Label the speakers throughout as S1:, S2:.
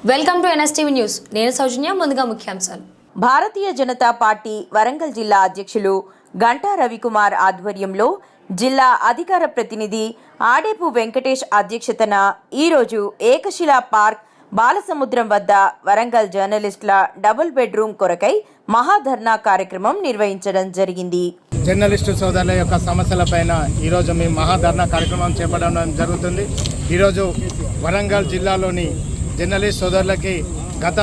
S1: Welcome to NSTV news. నేను సౌజన్య. ముందుగా ముఖ్యాంశాలు.
S2: భారతీయ జనతా పార్టీ వరంగల్ జిల్లా అధ్యక్షులు గంటా రవికుమార్ ఆధ్వర్యంలో జిల్లా అధికార ప్రతినిధి ఆడేపు వెంకటేష్ అధ్యక్షతన ఈరోజు ఏకశిలా పార్క్ బాలసముద్రం వద్ద వరంగల్ జర్నలిస్టుల డబుల్ బెడ్రూమ్ కొరకై మహాధర్నా కార్యక్రమం నిర్వహించడం జరిగింది.
S3: జర్నలిస్టు సోదరుల యొక్క సమస్యలపైన ఈరోజు మేము మహాధర్నా కార్యక్రమం చేపట్టడం జరుగుతుంది. ఈరోజు వరంగల్ జిల్లాలోని జర్నలిస్ట్ సోదరులకి గత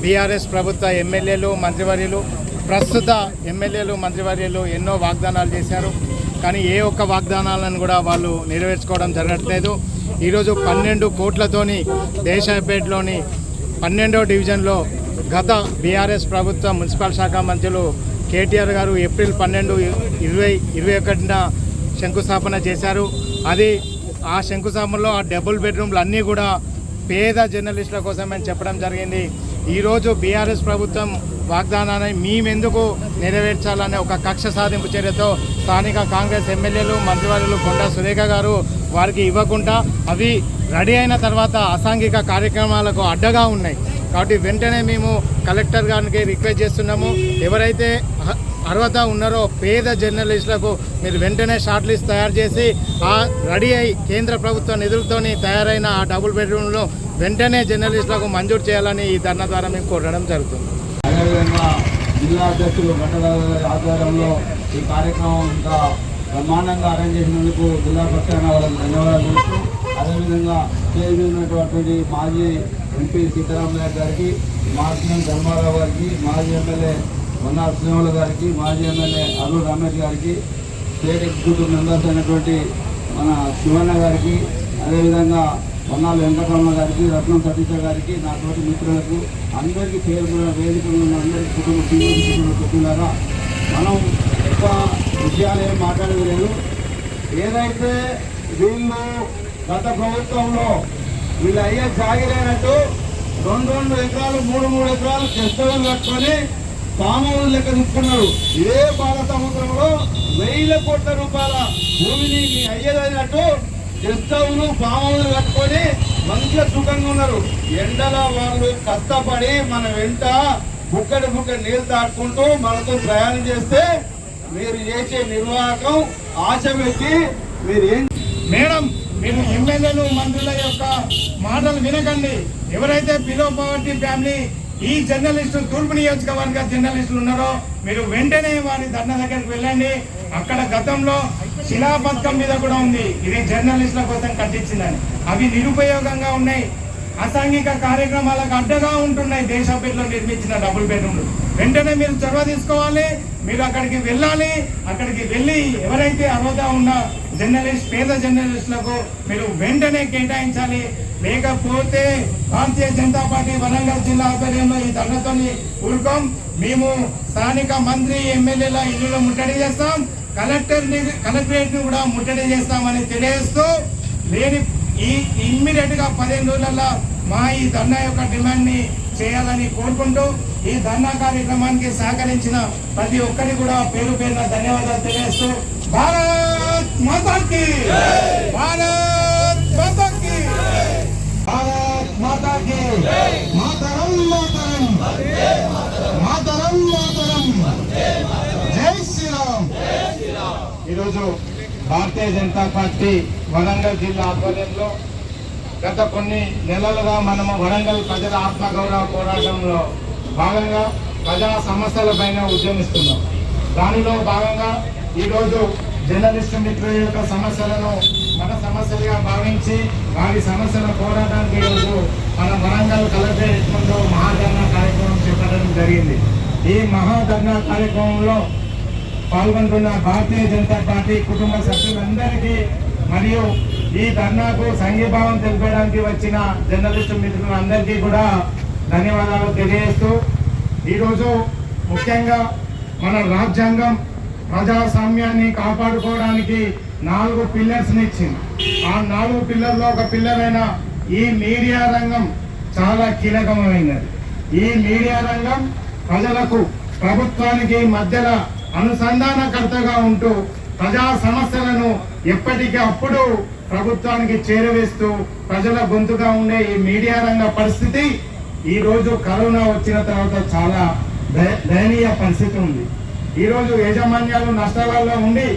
S3: బీఆర్ఎస్ ప్రభుత్వ ఎమ్మెల్యేలు మంత్రివర్యులు ప్రస్తుత ఎమ్మెల్యేలు మంత్రివర్యులు ఎన్నో వాగ్దానాలు చేశారు. కానీ ఏ ఒక్క వాగ్దానాలను కూడా వాళ్ళు నెరవేర్చుకోవడం జరగట్లేదు. ఈరోజు 12 కోట్లతోని దేశాయపేటలోని 12వ డివిజన్లో గత బీఆర్ఎస్ ప్రభుత్వ మున్సిపల్ శాఖ మంత్రులు కేటీఆర్ గారు ఏప్రిల్ 12, 2021న శంకుస్థాపన చేశారు. అది ఆ శంకుస్థాపనలో ఆ డబుల్ బెడ్రూమ్లు అన్నీ కూడా పేద జర్నలిస్టుల కోసమని చెప్పడం జరిగింది. ఈరోజు బీఆర్ఎస్ ప్రభుత్వం వాగ్దానాన్ని మేమెందుకు నెరవేర్చాలనే ఒక కక్ష సాధింపు చర్యతో స్థానిక కాంగ్రెస్ ఎమ్మెల్యేలు మంత్రివర్యులు కొండా సురేఖ గారు వారికి ఇవ్వకుండా అవి రెడీ అయిన తర్వాత అసాంఘిక కార్యక్రమాలకు అడ్డగా ఉన్నాయి. కాబట్టి వెంటనే మేము కలెక్టర్ గారికి రిక్వెస్ట్ చేస్తున్నాము, ఎవరైతే అర్హత ఉన్నారో పేద జర్నలిస్టులకు మీరు వెంటనే షార్ట్ లిస్ట్ తయారు చేసి ఆ రెడీ అయి కేంద్ర ప్రభుత్వ నిధులతోని తయారైన ఆ డబుల్ బెడ్రూమ్లో వెంటనే జర్నలిస్టులకు మంజూరు చేయాలని ఈ ధర్నా ద్వారా మేము కోరడం జరుగుతుంది.
S4: అదేవిధంగా జిల్లా అధ్యక్షులు గంటరాజు ఆధ్వర్యంలో ఈ కార్యక్రమం ఇంకా బ్రహ్మాండంగా అరేంజ్ చేసినందుకు జిల్లా పక్షాన వాళ్ళకి ధన్యవాదాలు తెలుస్తూ, అదేవిధంగా స్టేజ్ ఉన్నటువంటి మాజీ ఎంపీ సీతారామయ్య గారికి, మాజీ ధర్మారావు గారికి, మాజీ ఎమ్మెల్యే మొన్నార్ శ్రీనివాల గారికి, మాజీ ఎమ్మెల్యే అల్లూరు రమేష్ గారికి, స్టేట్ ఎగ్జిక్యూటివ్ మెంబర్స్ అయినటువంటి మన శివన్న గారికి, అదేవిధంగా మొన్నాలు వెంకటరమణ గారికి, రత్నం సతీష గారికి, నా తోటి మిత్రులకు అందరికీ పేరు వేదికలు ఉన్న అందరికీ కుటుంబ సభ్యులారా, మనం ఎక్కువ విషయాలు ఏం మాట్లాడేది లేదు. ఏదైతే వీళ్ళు గత ప్రభుత్వంలో వీళ్ళు అయ్యే జాగిరైనట్టు 2 ఎకరాలు 3 ఎకరాలు చెస్తలు కట్టుకొని సామాన్లు లెక్క తీసుకున్నారు. ఇదే బాల సముద్రంలో 1000 కోట్ల రూపాయల భూమిని అయ్యేదైనట్టు చెస్తవులు సామాన్లు కట్టుకొని మంచిగా సుఖంగా ఉన్నారు. ఎండలో వాళ్ళు కష్టపడి మన వెంట బుక్కడి నీళ్ళు తాడుకుంటూ మనతో ప్రయాణం చేస్తే మీరు చేసే నిర్వాహకం ఆశ పెట్టి మీరు ఏం
S3: మేడం, మీరు ఎమ్మెల్యేలు మంత్రుల యొక్క మాటలు వినకండి. ఎవరైతే బిలో పవర్టీ ఫ్యామిలీ ఈ జర్నలిస్టు తూర్పు నియోజకవర్గ జర్నలిస్టులు ఉన్నారో మీరు వెంటనే వారి ధర్నా దగ్గరికి వెళ్ళండి. అక్కడ గతంలో శిలా పథకం మీద కూడా ఉంది, ఇది జర్నలిస్టుల కోసం కట్టించిందని. అవి నిరుపయోగంగా ఉన్నాయి, అసాంఘిక కార్యక్రమాలకు అడ్డగా ఉంటున్నాయి. దేశపేటలో నిర్మించిన డబుల్ బెడ్రూమ్లు వెంటనే మీరు చొరవ తీసుకోవాలి. మీరు అక్కడికి వెళ్ళాలి. అక్కడికి వెళ్ళి ఎవరైతే అర్హత ఉన్న జర్నలిస్ట్ పేద జర్నలిస్టులకు మీరు వెంటనే కేటాయించాలి. లేకపోతే భారతీయ జనతా పార్టీ వరంగల్ జిల్లా ఆధ్వర్యంలో ఈ ధర్నాతో ఊరుకోం. మేము స్థానిక మంత్రి ఎమ్మెల్యేల ఇల్లులో ముట్టడి చేస్తాం, కలెక్టరేట్ ను కూడా ముట్టడి చేస్తామని తెలియజేస్తూ లేని ఈ ఇమ్మీడియట్ గా 15 రోజులలో మా ఈ ధర్నా యొక్క డిమాండ్ ని చేయాలని కోరుకుంటూ ఈ ధర్నా కార్యక్రమానికి సహకరించిన ప్రతి ఒక్కరికి కూడా పేరు పేరున ధన్యవాదాలు తెలియజేస్తూ భారత్ మాతాకి భారత్ మాతాకి భారత్ మాతాకి మాతరం మాతరం మాతరం మాతరం జై శ్రీరామ్. ఈరోజు భారతీయ జనతా పార్టీ వరంగల్ జిల్లా ఆధ్వర్యంలో గత కొన్ని నెలలుగా మనము వరంగల్ ప్రజల ఆత్మగౌరవ పోరాటంలో భాగంగా ప్రజా సమస్యలపైన ఉద్యమిస్తున్నాం. దానిలో భాగంగా ఈరోజు జర్నలిస్టు మిత్రుల యొక్క సమస్యలను మన సమస్యలుగా భావించి వారి సమస్యల పోరాటానికి ఈరోజు మన వరంగల్ కలెక్టరేట్ ముందు మహాధర్నా కార్యక్రమం చేపట్టడం జరిగింది. ఈ మహాధర్నా కార్యక్రమంలో పాల్గొంటున్న భారతీయ జనతా పార్టీ కుటుంబ సభ్యులందరికీ మరియు ఈ ధర్నాకు సంఘీభావం తెలిపడానికి వచ్చిన జర్నలిస్టు మిత్రులందరికీ కూడా ధన్యవాదాలు తెలియజేస్తూ, ఈరోజు ముఖ్యంగా మన రాజ్యాంగం ప్రజాస్వామ్యాన్ని కాపాడుకోవడానికి 4 పిల్లర్స్ని ఇచ్చింది. ఆ 4 పిల్లర్లో ఒక పిల్లర్ అయిన ఈ మీడియా రంగం చాలా కీలకమైనది. ఈ మీడియా రంగం ప్రజలకు ప్రభుత్వానికి మధ్యలో అనుసంధానకర్తగా ఉంటూ ప్రజా సమస్యలను ఎప్పటికీ అప్పుడు ప్రభుత్వానికి చేరవేస్తూ ప్రజల గొంతుగా ఉండే ఈ మీడియా రంగ పరిస్థితి ఈ రోజు కరోనా వచ్చిన తర్వాత చాలా దయనీయ పరిస్థితి ఉంది. ఈ రోజు యాజమాన్యాలు నష్టాలలో ఉండి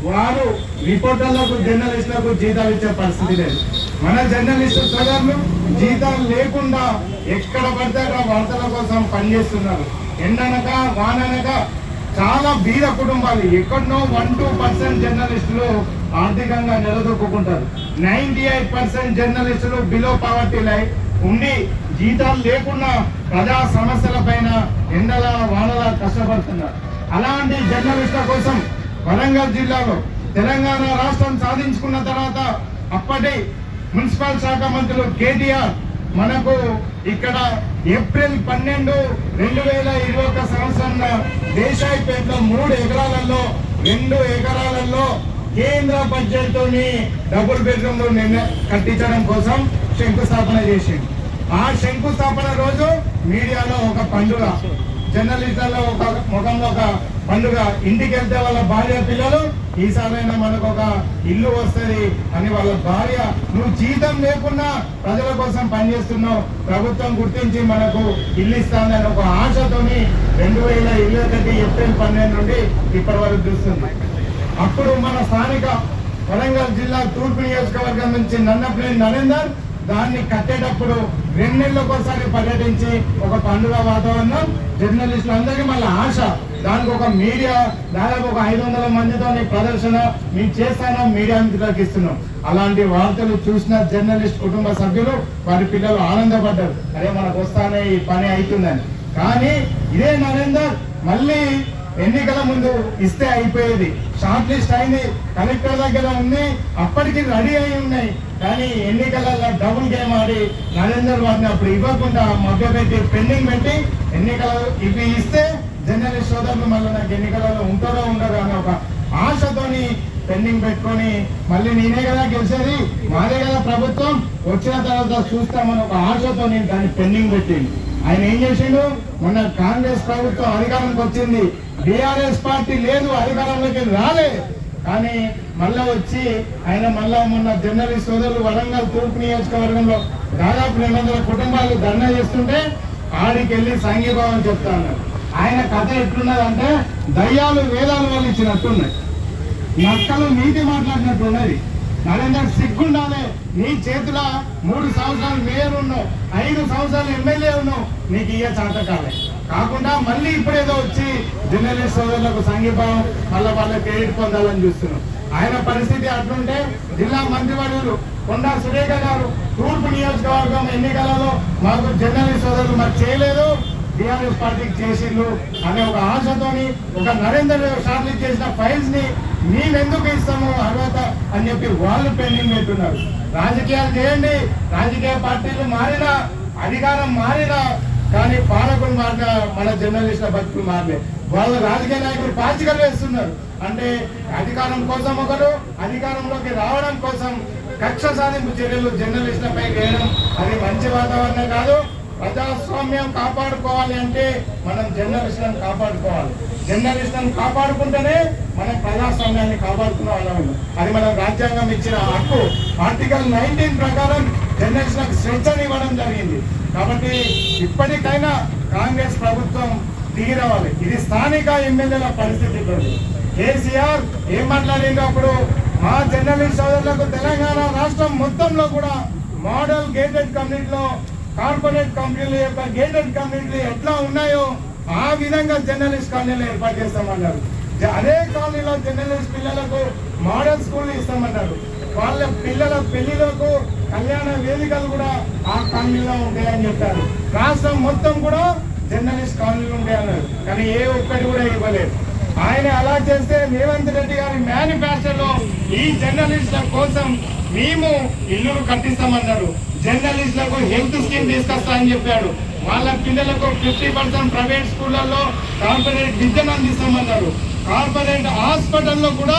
S3: వారు రిపోర్టర్లకు జర్నలిస్టులకు జీతాలు ఇచ్చే పరిస్థితి లేదు. మన జర్నలిస్టు సోదరులు జీతాలు లేకుండా ఎక్కడ పడితే అక్కడ వార్తల కోసం పనిచేస్తున్నారు. ఎండనక వాననక చాలా బీద కుటుంబాలు ఎక్కడనో 1-2% జర్నలిస్టులు ఆర్థికంగా నిలదొక్కుంటారు. 98% జర్నలిస్టులు బిలో పావర్టీ లైన్ ఉండి జీతాలు లేకుండా ప్రజా సమస్యల పైన ఎండల వానల కష్టపడుతున్నారు. అలాంటి జర్నలిస్టుల కోసం వరంగల్ జిల్లాలో తెలంగాణ రాష్ట్రం సాధించుకున్న తర్వాత అప్పటి మున్సిపల్ శాఖ మంత్రులు కేటీఆర్ మనకు ఇక్కడ ఏప్రిల్ 12, 2021 సంవత్సరంలో దేశాయిపేటలో 3 ఎకరాలలో 2 ఎకరాలలో కేంద్ర బడ్జెట్ తోని డబుల్ బెడ్రూమ్ కట్టించడం కోసం శంకుస్థాపన చేసింది. ఆ శంకుస్థాపన రోజు మీడియాలో ఒక పండుగ, జర్నలిస్టులలో ఒక ముఖంలో ఒక పండుగ. ఇంటికి వెళ్తే వాళ్ళ భార్య పిల్లలు ఈసారైనా మనకు ఒక ఇల్లు వస్తుంది అని వాళ్ళ భార్య, నువ్వు జీతం లేకున్నా ప్రజల కోసం పనిచేస్తున్నావు, ప్రభుత్వం గుర్తించి మనకు ఇల్లు ఇస్తానని ఒక ఆశతోని 2021 ఏప్రిల్ 12 నుండి ఇప్పటి వరకు చూస్తుంది. అప్పుడు మన స్థానిక వరంగల్ జిల్లా తూర్పు నియోజకవర్గం నుంచి నన్నపల్లి నరేందర్ దాన్ని కట్టేటప్పుడు 2 నెలలకోసారి పర్యటించి ఒక పండుగ వాతావరణం జర్నలిస్టులందరికీ మళ్ళీ ఆశ. దానికి ఒక మీడియా దాదాపు ఒక 500 మందితో ప్రదర్శన మేము చేస్తానో మీడియా మిత్రులకు ఇస్తున్నాం. అలాంటి వార్తలు చూసిన జర్నలిస్ట్ కుటుంబ సభ్యులు వారి పిల్లలు ఆనందపడ్డారు, అదే మనకు వస్తానే ఈ పని అవుతుందని. కానీ ఇదే నరేందర్ మళ్ళీ ఎన్నికల ముందు ఇస్తే అయిపోయేది. షార్ట్ లిస్ట్ అయింది, కలెక్టర్ దగ్గర ఉంది, అప్పటికి రెడీ అయి ఉన్నాయి. కానీ ఎన్నికలలో డబుల్ గేమ్ ఆడి నరేందర్ వారిని అప్పుడు ఇవ్వకుండా మభ్యపెట్టి పెండింగ్ పెట్టి ఎన్నికలు ఇవి ఇస్తే జర్నలిస్ట్ సోదరులు మళ్ళీ నాకు ఎన్నికలలో ఉంటారో ఉండరో అని ఒక ఆశతోని పెండింగ్ పెట్టుకొని మళ్ళీ నేనే కదా గెలిచేది, మాదే కదా ప్రభుత్వం, వచ్చిన తర్వాత చూస్తామని ఒక ఆశతోని దాన్ని పెండింగ్ పెట్టింది. ఆయన ఏం చేసిండు, మొన్న కాంగ్రెస్ ప్రభుత్వం అధికారంకి వచ్చింది, బీఆర్ఎస్ పార్టీ లేదు, అధికారంలోకి రాలే. కానీ మళ్ళా వచ్చి ఆయన మళ్ళా మొన్న జర్నలిస్ట్ సోదరులు వరంగల్ తూర్పు నియోజకవర్గంలో దాదాపు 200 కుటుంబాలు ధర్నా చేస్తుంటే ఆడికి వెళ్ళి సంఘీభావం చెప్తా ఉన్నారు. ఆయన కథ ఎట్లున్నదంటే దయ్యాలు వేదాలు వాళ్ళు ఇచ్చినట్టున్నాయి, నక్కలు నీతి మాట్లాడినట్టున్నది. నరేందర్ సిగ్గుండాలే, నీ చేతిలో 3 సంవత్సరాలు మేయర్ ఉన్నావు, 5 సంవత్సరాలు ఎమ్మెల్యే ఉన్నావు, నీకు ఇయ్య చాతకాలే కాకుండా మళ్ళీ ఇప్పుడేదో వచ్చి జర్నలిస్ట్ సోదరులకు సంఘీభావం మళ్ళీ వాళ్ళ క్రెడిట్ పొందాలని చూస్తున్నాం. ఆయన పరిస్థితి అట్లుంటే జిల్లా మంత్రివర్యులు కొండా సురేఖ గారు తూర్పు నియోజకవర్గం ఎన్నికలలో మాకు జర్నలిస్ట్ సోదరులు మాకు చేయలేదు, టీఆర్ఎస్ పార్టీకి చేసిండ్రు అనే ఒక ఆశతోని ఒక నరేందర్ షార్ట్ చేసిన ఫైల్స్ ని మేమెందుకు ఇస్తాము అర్హత అని చెప్పి వాళ్ళు పెండింగ్ పెట్టున్నారు. రాజకీయాలు చేయండి, రాజకీయ పార్టీలు మారినా అధికారం మారినా కానీ పాలకులు మారిన మన జర్నలిస్టుల బతుకులు మారలే. వాళ్ళు రాజకీయ నాయకులు పాచికలు వేస్తున్నారు. అంటే అధికారం కోసం ఒకరు, అధికారంలోకి రావడం కోసం కక్ష సాధింపు చర్యలు జర్నలిస్టులపై వేయడం అది మంచి వాతావరణం కాదు. ప్రజాస్వామ్యం కాపాడుకోవాలి అంటే మనం జర్నలిస్టులను కాపాడుకోవాలి. జర్నలిస్టులను కాపాడుకుంటేనే మనం ప్రజాస్వామ్యాన్ని కాపాడుకున్న వాళ్ళం. అది మనం రాజ్యాంగం ఇచ్చిన హక్కు. ఆర్టికల్ 19 ప్రకారం జర్నలిస్టులకు స్వేచ్ఛను ఇవ్వడం జరిగింది. కాబట్టి ఇప్పటికైనా కాంగ్రెస్ ప్రభుత్వం దిగి రావాలి. ఇది స్థానిక ఎమ్మెల్యేల పరిస్థితి. కేసీఆర్ ఏం మాట్లాడిందో అప్పుడు మా జర్నలిస్ట్ సోదరులకు తెలంగాణ రాష్ట్రం మొత్తంలో కూడా మోడల్ గేటెడ్ కమ్యూనిటీలో కార్పొరేట్ కంపెనీల యొక్క గేటెడ్ కమ్యూనిటీ ఎట్లా ఉన్నాయో ఆ విధంగా జర్నలిస్ట్ కాలనీలు ఏర్పాటు చేస్తామన్నారు. అదే కాలనీలో జర్నలిస్ట్ పిల్లలకు మోడల్ స్కూల్ ఇస్తామన్నారు. వాళ్ళ పిల్లల పెళ్లిలకు కళ్యాణ వేదికలు కూడా ఆ కాలనీలో ఉంటాయని చెప్పారు. రాష్ట్రం మొత్తం కూడా జర్నలిస్ట్ కాలనీలు ఉంటాయన్నారు. కానీ ఏ ఒక్కటి కూడా ఇవ్వలేదు. ఆయన అలా చేస్తే రేవంత్ రెడ్డి గారి మేనిఫెస్టోలో ఈ జర్నలిస్టుల కోసం మేము ఇల్లులు కట్టిస్తామన్నారు. జర్నలిస్టులకు హెల్త్ స్కీమ్ తీసుకొస్తా అని చెప్పాడు. వాళ్ళ పిల్లలకు 50% ప్రైవేట్ స్కూళ్లలో కార్పొరేట్ విద్యను అందిస్తామన్నారు. కార్పొరేట్ హాస్పిటల్లో కూడా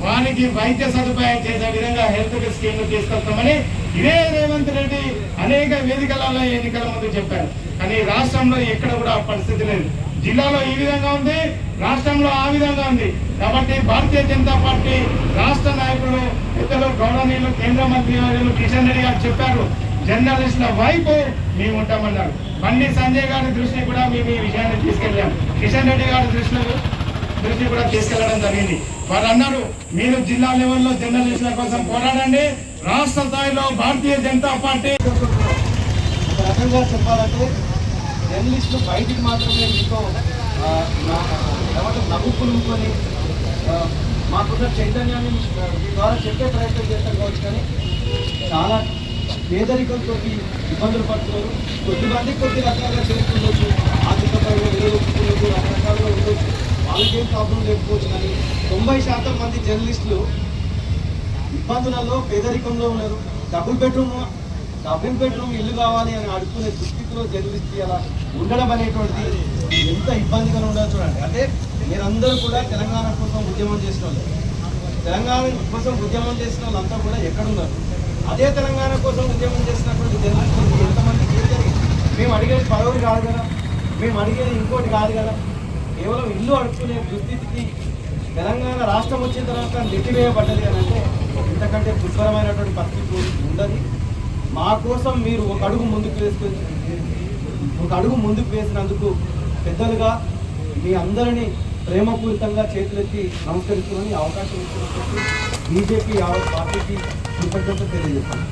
S3: వారికి వైద్య సదుపాయం చేసే విధంగా హెల్త్ స్కీమ్ తీసుకొస్తామని ఇదే రేవంత్ రెడ్డి అనేక వేదికలలో ఎన్నికల ముందు చెప్పారు. కానీ రాష్ట్రంలో ఎక్కడ కూడా పరిస్థితి లేదు. జిల్లాలో ఈ విధంగా ఉంది, రాష్ట్రంలో ఆ విధంగా ఉంది. కాబట్టి భారతీయ జనతా పార్టీ రాష్ట్ర నాయకులు ఇతరులు గౌరవనీయులు కేంద్ర మంత్రి వర్యులు కిషన్ రెడ్డి గారు చెప్పారు, జర్నలిస్టుల వైపు మేము ఉంటామన్నారు. బండి సంజయ్ గారి దృష్టిని కూడా మేము ఈ విషయాన్ని తీసుకెళ్ళాం. కిషన్ రెడ్డి గారి దృష్టి కూడా తీసుకెళ్లడం జరిగింది. వారు అన్నారు, మీరు జిల్లా లెవెల్లో జర్నలిస్టుల కోసం పోరాడండి, రాష్ట్ర స్థాయిలో భారతీయ జనతా పార్టీ.
S5: ఒక రకంగా చెప్పాలంటే జర్నలిస్టులు బయటికి మాత్రమే మీతో నవ్వుకుని మాకున్న చైతన్యాన్ని మీ ద్వారా చెప్పే ప్రయత్నం చేస్తారు కావచ్చు, కానీ చాలా పేదరికంతో ఇబ్బందులు పడుతున్నారు. కొద్దిమంది కొద్ది రకాలుగా చేస్తుండొచ్చు, ఆర్థికపరంగా నిలదొక్కుండొచ్చు, రకరకాలుగా ఉండొచ్చు, వాళ్ళకేం ప్రాబ్లం లేకపోవచ్చు. కానీ 90% మంది జర్నలిస్టులు ఇబ్బందులలో పేదరికంలో ఉన్నారు. డబుల్ బెడ్రూమ్ ఇల్లు కావాలి అని అడుక్కునే దుస్థితిలో జర్నలిస్ట్ అలా ఉండడం అనేటువంటిది ఎంత ఇబ్బందిగా ఉండదు చూడండి. అంటే మీరందరూ కూడా తెలంగాణ కోసం ఉద్యమం చేసిన వాళ్ళు, తెలంగాణ కోసం ఉద్యమం చేసిన వాళ్ళంతా కూడా ఎక్కడున్నారు? అదే తెలంగాణ కోసం ఉద్యమం చేసినటువంటి జర్నలిస్టులు ఎంతమంది చేశారు? మేము అడిగేది పదవులు కాదు కదా, మేము అడిగేది ఇంకోటి కాదు కదా, కేవలం ఇల్లు అడుక్కునే దుస్థితికి తెలంగాణ రాష్ట్రం వచ్చిన తర్వాత నెట్టివేయబడ్డది అని అంటే ఇంతకంటే దుర్భరమైనటువంటి పరిస్థితి ఉండదు. మా కోసం మీరు ఒక అడుగు ముందుకు వేసినందుకు పెద్దలుగా మీ అందరినీ ప్రేమపూరితంగా చేతులెత్తి నమస్కరిస్తున్నాను. అవకాశం ఇచ్చినటువంటి బీజేపీ పార్టీకి కృతజ్ఞతలు తెలియజేస్తాను.